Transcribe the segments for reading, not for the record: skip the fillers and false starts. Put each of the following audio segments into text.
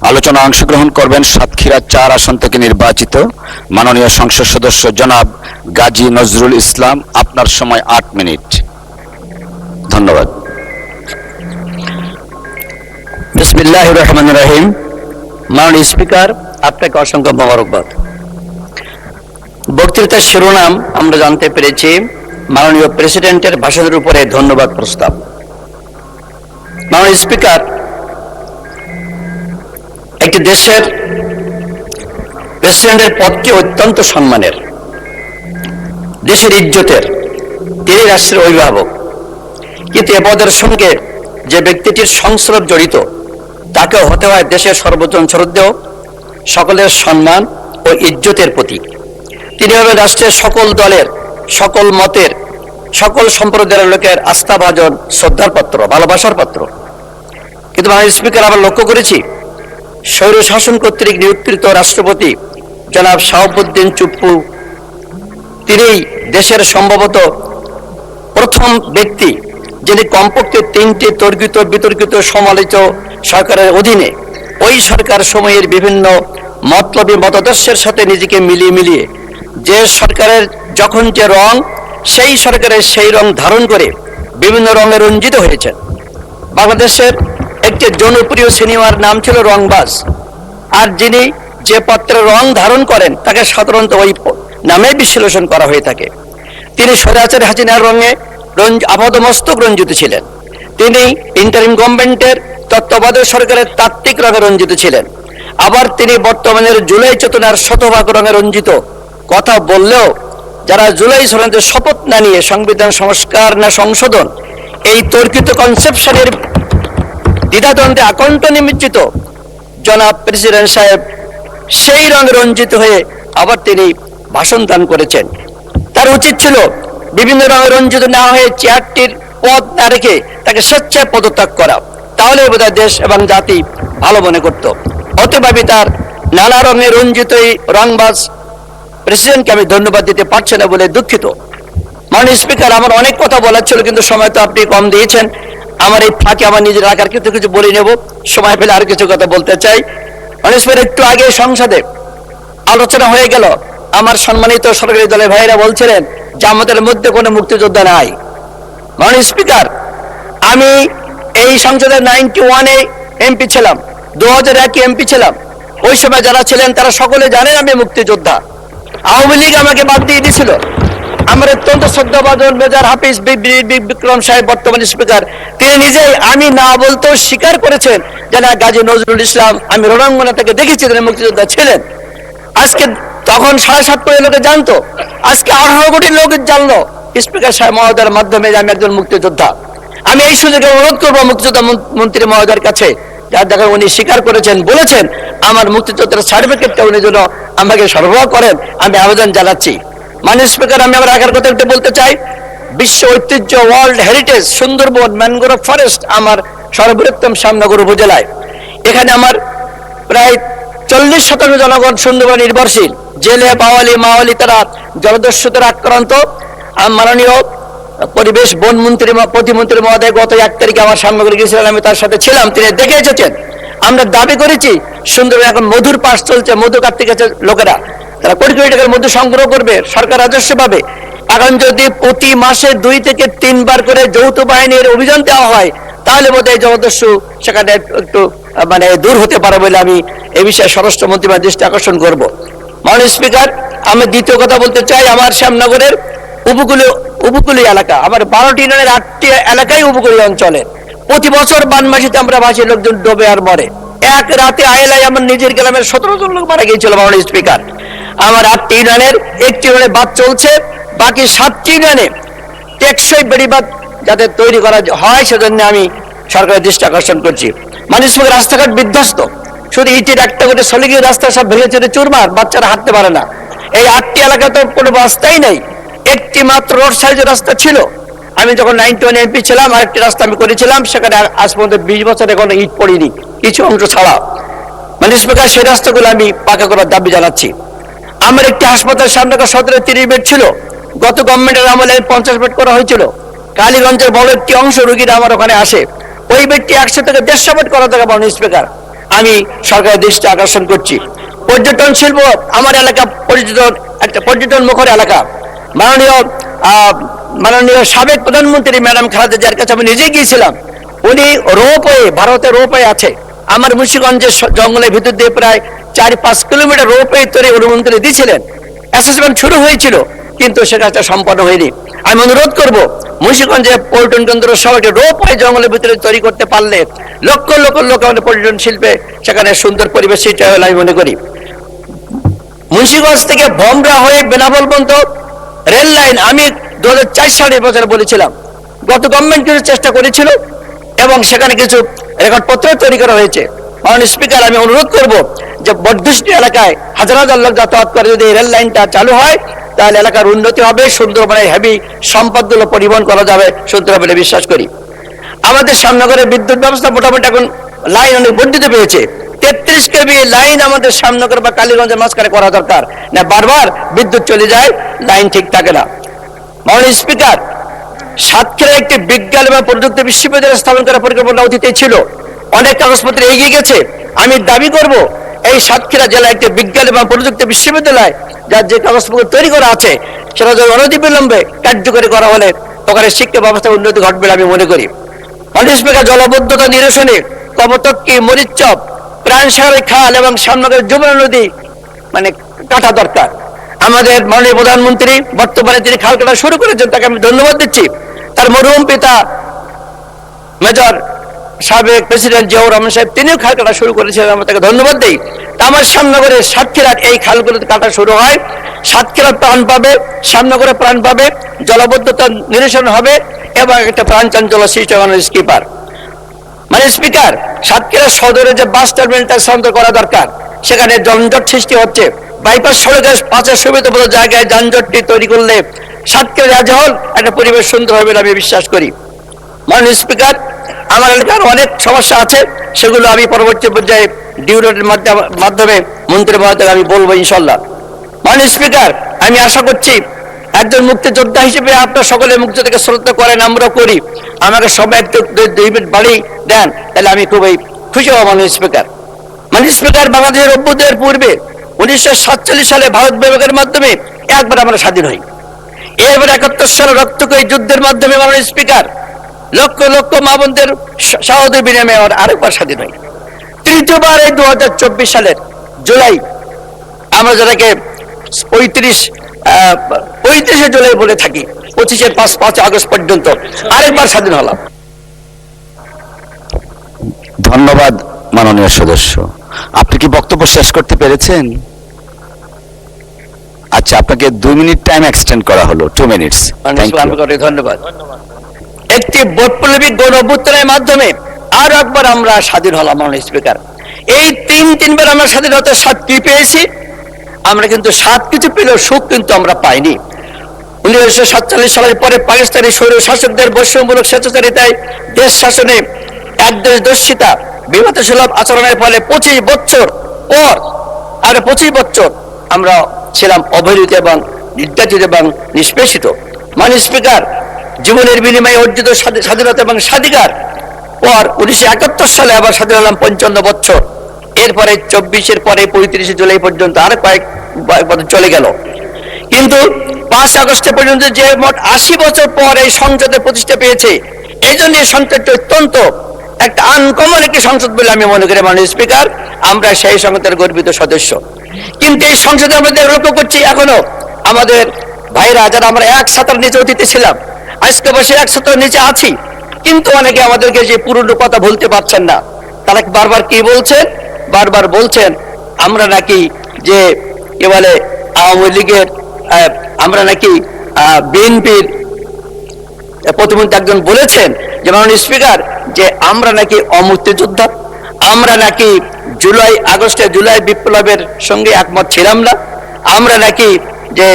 আলোচনায় অংশগ্রহণ করবেন সাতক্ষীরা ৪ আসন থেকে নির্বাচিত মাননীয় সংসদ সদস্য জনাব গাজী নজরুল ইসলাম। আপনার সময় ৮ মিনিট। ধন্যবাদ। বিসমিল্লাহির রহমানির রহিম। মাননীয় স্পিকার, আপনাকে অসংখ্য মোবারকবাদ। বক্তৃতার শিরোনাম আমরা জানতে পেরেছি মাননীয় প্রেসিডেন্টের ভাষণের উপরে ধন্যবাদ প্রস্তাব। মাননীয় স্পিকার, একটি দেশের প্রেসিডেন্টের পদটি অত্যন্ত সম্মানের, দেশের ইজ্জতের, তিনি রাষ্ট্রের অভিভাবক। কিন্তু এ পদের সঙ্গে যে ব্যক্তিটির সংস্রব জড়িত তাকে হতে হয় দেশের সর্বজন শ্রদ্ধেয়, সকলের সম্মান ও ইজ্জতের প্রতীক। তিনি হলেন রাষ্ট্রের সকল দলের, সকল মতের, সকল সম্প্রদায়ের লোকের আস্থাভাজন, শ্রদ্ধার পাত্র, ভালোবাসার পাত্র। কিন্তু মাননীয় স্পিকার, আমরা লক্ষ্য করেছি স্বৈর শাসন কর্তৃক নিয়োগকৃত রাষ্ট্রপতি জনাব শাহাবুদ্দিন চুপ্পু, তিনি দেশের সম্ভবত প্রথম ব্যক্তি যিনি কমপক্ষে ৩টি তর্কিত বিতর্কিত সমালোচিত সরকারের অধীনে ওই সরকার সময়ের বিভিন্ন মতলবী মতাদর্শের সাথে নিজেকে মিলিয়ে যে সরকারের যখন যে রং, সেই সরকারের সেই রং ধারণ করে বিভিন্ন রঙে রঞ্জিত হয়েছেন। বাংলাদেশের একটি জনপ্রিয় সিনেমার নাম ছিল রংবাজ, আর যিনি যে পাত্রের রং ধারণ করেন তাকে সাধারণত ওই নামে বিশ্লেষণ করা হয়ে থাকে। তিনি স্বৈরাচার হাসিনার রঙে আপাদমস্তক রঞ্জিত ছিলেন। তিনি ইন্টারিম গভর্নমেন্টের তত্ত্বাবধায়ক সরকারের তাত্ত্বিক রঙে রঞ্জিত ছিলেন। আবার তিনি বর্তমানের জুলাই চেতনার শতভাগ রঙে রঞ্জিত। কথা বললেও যারা জুলাই সনদের শপথ না নিয়ে সংবিধান সংস্কার না সংশোধন, এই তর্কিত কনসেপশনের দ্বিধাদ্বন্দ্বে আকণ্ঠ নিমজ্জিত জনাব প্রেসিডেন্ট সাহেব সেই রঙে রঞ্জিত হয়ে আবার তিনি ভাষণ দান করেছেন। তার উচিত ছিল বিভিন্ন রঙে রঞ্জিত না হয়ে চেয়ারটির পদ না রেখে তাকে স্বেচ্ছায় পদত্যাগ করা, তাহলে বোধহয় দেশ এবং জাতি ভালো মনে করত। অতএব আমি তার নানা রঙে রঞ্জিত এই রংবাজ প্রেসিডেন্টকে আমি ধন্যবাদ দিতে পারছি না বলে দুঃখিত। মাননীয় স্পিকার, আমার অনেক কথা বলার ছিল, কিন্তু সময় তো আপনি কম দিয়েছেন। আমার এই ফাঁকে আমার নিজের এলাকার কিছু বলে নেব, সময় পেলে আর কিছু কথা বলতে চাই। মাননীয় স্পিকার, একটু আগে সংসদে আলোচনা হয়ে গেল, আমার সম্মানিত সরকারি দলের ভাইরা বলছিলেন যে আমাদের মধ্যে কোনো মুক্তিযোদ্ধা নাই। মাননীয় স্পিকার, আমি এই সংসদের 91-এ এমপি ছিলাম, 2001-এ এমপি ছিলাম। ওই সময় যারা ছিলেন তারা সকলে জানেন আমি মুক্তিযোদ্ধা। আওয়ামী লীগ আমাকে বাদ দিয়ে দিয়েছিল। আমার অত্যন্ত শ্রদ্ধাভাজন মেজর হাফিজ বিক্রম সাহেব, বর্তমান স্পিকার, তিনি নিজেই আমি না বলতেও স্বীকার করেছেন যে না, গাজী নজরুল ইসলাম আমি রণাঙ্গনে থেকে দেখেছি তিনি মুক্তিযোদ্ধা ছিলেন। আজকে তখন 7.5 কোটি লোকে জানতো, আজকে 18 কোটি লোক জানলো স্পিকার সাহেব মহোদয়ের মাধ্যমে যে আমি একজন মুক্তিযোদ্ধা। আমি এই সুযোগে অনুরোধ করবো মুক্তিযোদ্ধা মন্ত্রী মহোদয়ের কাছে, যার দেখা উনি স্বীকার করেছেন, বলেছেন আমার মুক্তিযোদ্ধার সার্টিফিকেটটা উনি যেন আমাকে সরবরাহ করেন, আমি আবেদন জানাচ্ছি। মাননীয় স্পিকার, আমি আমার আগের কথা একটু বলতে চাই। বিশ্ব ঐতিহ্য, world heritage Sundarban mangrove forest আমার সর্ববৃহত্তম শ্যামনগর উপজেলায়। এখানে আমার প্রায় 40% জনগণ সুন্দরবন নির্ভরশীল। জেলে বাওয়ালি মাওয়ালি তারা জলদস্যুদের আক্রান্ত। মাননীয় পরিবেশ বন মন্ত্রী প্রতিমন্ত্রী মহোদয় গত 1 তারিখে আমার শ্যামনগরে গিয়েছিলেন, আমি তার সাথে ছিলাম, তিনি দেখে এসেছেন। আমরা দাবি করেছি সুন্দরবন এখন মধুর পাস চলছে, মধু কাটতে গেছে লোকেরা, তারা কোটি কোটি টাকার মধু সংগ্রহ করবে, সরকার রাজস্ব পাবে। এখন যদি প্রতি মাসে 2 থেকে 3 বার করে যৌথ বাহিনীর অভিযান দেওয়া হয়, তাহলে বোধহয় জলদস্যু সেখানে একটু দূর হতে পারে বলে আমি এ বিষয়ে স্বরাষ্ট্রমন্ত্রীর দৃষ্টি আকর্ষণ করব। মাননীয় স্পিকার, আমি দ্বিতীয় কথা বলতে চাই। আমার শ্যামনগরের উপকূলীয় এলাকা, আমার 12টি ইউনিয়নের 8টি এলাকায় উপকূলীয় অঞ্চলে প্রতি বছর বানমাসিতে আমরা ভাসি, লোকজন ডোবে আর মরে। এক রাতে আইলায় আমার নিজের গ্রামের 17 জন লোক মারা গিয়েছিল। মাননীয় স্পিকার, আমার 8টি ইউনিয়নের 1টি ইউনিয়নে বাঁধ চলছে, বাকি 7টি ইউনিয়নে টেকসই বেড়িবাঁধ যাতে তৈরি করা হয় সেজন্য আমি সরকারের দৃষ্টি আকর্ষণ করছি। মাননীয় স্পিকার, রাস্তাঘাট বিধ্বস্ত, শুধু ইটের একটা করে চলে গিয়ে রাস্তা সব ভেঙে চলে চুরমার, বাচ্চারা হাঁটতে পারে না। এই 8টি এলাকায় তো কোনো রাস্তাই নেই, একটি মাত্র রোড সাইজের রাস্তা ছিল। আমি যখন 91 এমপি ছিলাম আরেকটি রাস্তা আমি করেছিলাম, সেখানে আজ পর্যন্ত 20 বছরে কোনো ইট পড়িনি, কিছু অংশ ছাড়া। মাননীয় স্পিকার, সেই রাস্তাগুলো আমি পাকা করার দাবি জানাচ্ছি। আমার একটি হাসপাতাল শ্যামনগর সদরে 30 বেড ছিল, গত গভর্নমেন্টের আমলে 50 বেড করা হয়েছিল। কালীগঞ্জের বড় একটি অংশ রোগীরা আমার ওখানে আসে, ওই বেডটি 100 থেকে 150 বেড করা থাকে। মাননীয় স্পিকার, আমি সরকারের দৃষ্টি আকর্ষণ করছি। পর্যটন শিল্প আমার এলাকা একটা পর্যটন মুখর এলাকা। মাননীয় সাবেক প্রধানমন্ত্রী ম্যাডাম খালেদা জিয়ার কাছে আমি নিজে গিয়েছিলাম। উনি রোপওয়ে, ভারতের রোপওয়ে আছে আমার মুন্সিগঞ্জের জঙ্গলের ভিতর দিয়ে প্রায় 4-5 কিলোমিটার রোপওয়ে তৈরি অনুমোদন দিয়েছিলেন। অ্যাসেসমেন্ট শুরু হয়েছিল, কিন্তু সে কাজটা সম্পন্ন হয়নি। আমি অনুরোধ করব মুন্সিগঞ্জে পর্যটন কেন্দ্র সহ রোপওয়ে জঙ্গলের ভিতরে তৈরি করতে পারলে লক্ষ লক্ষ লোক আমাদের পর্যটন শিল্পে সেখানে সুন্দর পরিবেশ সৃষ্টি হবে আমি মনে করি। মুন্সিগঞ্জ থেকে ভমরা হয়ে বেনাপোল পর্যন্ত রেল লাইন আমি 2004 সালের বছর বলেছিলাম। গত গভর্নমেন্ট কিছু চেষ্টা করেছিল এবং সেখানে কিছু রেকর্ডপত্র তৈরি করা হয়েছে। মাননীয় স্পিকার, আমি অনুরোধ করব যে বর্ধুষ্টি এলাকায় হাজার হাজার লোক যাতায়াত করে যদি রেল লাইনটা চালু হয় তাহলে এলাকার উন্নতি হবে, সুন্দর মানে হেভি সম্পদগুলো পরিবহন করা যাবে সুন্দর বলে বিশ্বাস করি। আমাদের শ্যামনগরের বিদ্যুৎ ব্যবস্থা মোটামুটি এখন লাইন অনেক বর্ধিত পেয়েছে। 33 কেবি লাইন আমাদের শ্যামনগর বা কালীগঞ্জের মাঝখানে করা দরকার, না বারবার বিদ্যুৎ চলে যায়, লাইন ঠিক থাকে না। মাননীয় স্পিকার, সাতক্ষীরা একটি বিজ্ঞান এবং প্রযুক্তি বিশ্ববিদ্যালয় স্থাপন করার পরিকল্পনা অতীতে ছিল, অনেক কাগজপত্র এগিয়ে গেছে। আমি দাবি করব এই সাতক্ষীরা জেলায় একটি বিজ্ঞান এবং প্রযুক্তি বিশ্ববিদ্যালয় যার যে কাগজপত্র তৈরি করা আছে সেটা যদি অনতিবিলম্বে কার্যকরী করা হলে ওখানে শিক্ষা ব্যবস্থার উন্নতি ঘটবে আমি মনে করি। মাননীয় স্পিকার, জলবদ্ধতা নিরসনে কপোতাক্ষ, মরিচপ, প্রাণসাগরের খাল এবং শ্যামনগরের যমুনা নদী মানে কাটা দরকার। আমাদের মাননীয় প্রধানমন্ত্রী বর্তমানে তিনি খাল কাটা শুরু করেছেন, তাকে আমি ধন্যবাদ দিচ্ছি। তার মরহুম পিতা মেজর সাবেক প্রেসিডেন্ট জিয়াউর রহমান সাহেব তিনিও খাল কাটা শুরু করেছিলেন, আমরা তাকে ধন্যবাদ দিই। আমার শ্যামনগরে সাতক্ষীরার এই খালগুলো কাটা শুরু হয়, সাতক্ষীরা প্রাণ পাবে, শ্যামনগরে প্রাণ পাবে, জলবদ্ধতা নিরসন হবে এবং একটা প্রাণচাঞ্চল্য সৃষ্টি হবে স্কিপার। মানে স্পিকার, সাতক্ষীরা সদরে যে বাস টার্মিনালটা স্থানান্তর করা দরকার, সেখানে যানজট সৃষ্টি হচ্ছে। বাইপাস সড়কের পাশের সুবিধাবদ্ধ জায়গায় যানজটটি তৈরি করলে সাতক্ষীরা রাজহল একটা পরিবেশ সুন্দর হবে আমি বিশ্বাস করি। মাননীয় স্পিকার, আমার এলাকার অনেক সমস্যা আছে, সেগুলো আমি পরবর্তী পর্যায়ে ডিউরেটের মাধ্যমে মন্ত্রী মহোদয় আমি বলবো ইনশাল্লাহ। মাননীয় স্পিকার, আমি আশা করছি একজন মুক্তিযোদ্ধা হিসেবে আপনার সকলে মুক্তিযোদ্ধাকে শ্রদ্ধা করেন, আমরা করি। আমাকে সবাই একটু 2 মিনিট বাড়ি দেন, তাহলে আমি খুবই খুশি হব। মাননীয় স্পিকার, বাংলাদেশের অভ্যুদয়ের পূর্বে 1947 সালে ভারত বিভাগের মাধ্যমে একবার আমরা স্বাধীন হই। এরপর 71 সালে রক্তক্ষয়ী যুদ্ধের মাধ্যমে মাননীয় স্পিকার লক্ষ লক্ষ মা বোনদের শাহাদাতের বিনিময়ে আরেকবার স্বাধীন হই। তৃতীয়বার এই 2024 সালের জুলাই, আমরা যেটাকে 35শে জুলাই বলে থাকি, 5 আগস্ট পর্যন্ত আরেকবার স্বাধীন হলাম। ধন্যবাদ মাননীয় সদস্য। আপনি কি বক্তব্য শেষ করতে পেরেছেন? আচ্ছা, আপনাকে 2 মিনিট টাইম এক্সটেন্ড করা হলো, 2 মিনিটস। ধন্যবাদ। একটি বৈপ্লবিক গণ অভ্যুত্থানের মাধ্যমে আরো একবার আমরা স্বাধীন হলাম। মাননীয় স্পিকার, এই তিনবার আমরা স্বাধীনতার স্বাদ কি পেয়েছি? আমরা কিন্তু স্বাদ কিছু পেলেও সুখ কিন্তু আমরা পাইনি। 1947 সালের পরে পাকিস্তানি স্বৈর শাসকদের বৈষম্যমূলক স্বেচ্ছাচারিতায় দেশ শাসনে একদেশদর্শিতা, বিভূতিসুলভ আচরণের ফলে 25 বছর পর আর 25 বছর আমরা ছিলাম অবহেলিত এবং নির্যাতিত এবং নিষ্পেষিত। মাননীয় স্পিকার, জীবনের বিনিময়ে অর্জিত স্বাধীনতা এবং স্বাধিকার পর 1971 সালে আবার স্বাধীন হলাম 55 বছর। এরপরে 24-এর পরে 35শে জুলাই পর্যন্ত আর কয়েক বছর চলে গেল। কিন্তু 5 আগস্ট পর্যন্ত যে মোট 80 বছর পর এই সংসদের প্রতিষ্ঠা পেয়েছে, এই জন্য এই সংসদটি অত্যন্ত একটা আনকমন একটি সংসদ বলে আমি মনে করি। মাননীয় স্পিকার, আমরা সেই সংসদের গর্বিত সদস্য। কিন্তু এই সংসদে আমরা লক্ষ্য করছি এখনো আমাদের ভাইরা যারা আমরা এক ছাতার নিচে অতিথি ছিলাম, আজকে বসে এক ছাতার নিচে আছি, কিন্তু অনেকে আমাদেরকে যে পুরনো কথা বলতে পারছেন না। তারা বারবার কি বলছেন? বারবার বলছেন আমরা নাকি যে কি বলে আওয়ামী লীগের, আমরা নাকি বিএনপির প্রতিমন্ত্রী একজন বলেছেন যে মাননীয় স্পিকার, যে আমরা নাকি অমুক্তিযোদ্ধা, আমরা নাকি জুলাই বিপ্লবের সঙ্গে একমত ছিলাম না, আমরা নাকি যে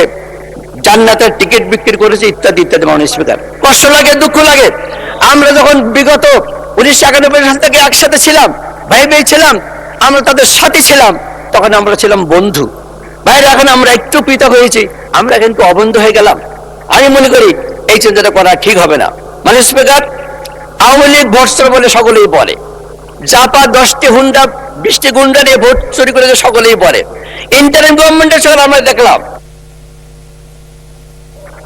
জান্নাতের টিকিট বিক্রি করেছি ইত্যাদি ইত্যাদি। মাননীয় স্পিকার, কষ্ট লাগে, দুঃখ লাগে। আমরা যখন বিগত 1991 সাল থেকে একসাথে ছিলাম, ভাই ভাই ছিলাম, আমরা তাদের সাথে ছিলাম, তখন আমরা ছিলাম বন্ধু। ভাইরা এখন আমরা একটু পৃথক হয়েছি, আমরা কিন্তু অবন্ধু হয়ে গেলাম। আমি মনে করি এই চিন্তাটা করা ঠিক হবে না। মাননীয় স্পিকার, আওয়ামী লীগ ভোটসর বলে সকলেই বলে, জাপা 10টি হুন্ডা 20টি গুন্ডা নিয়ে ভোট চুরি করে যে সকলেই পড়ে। ইন্টারিম গভর্নমেন্টের সময় আমরা দেখলাম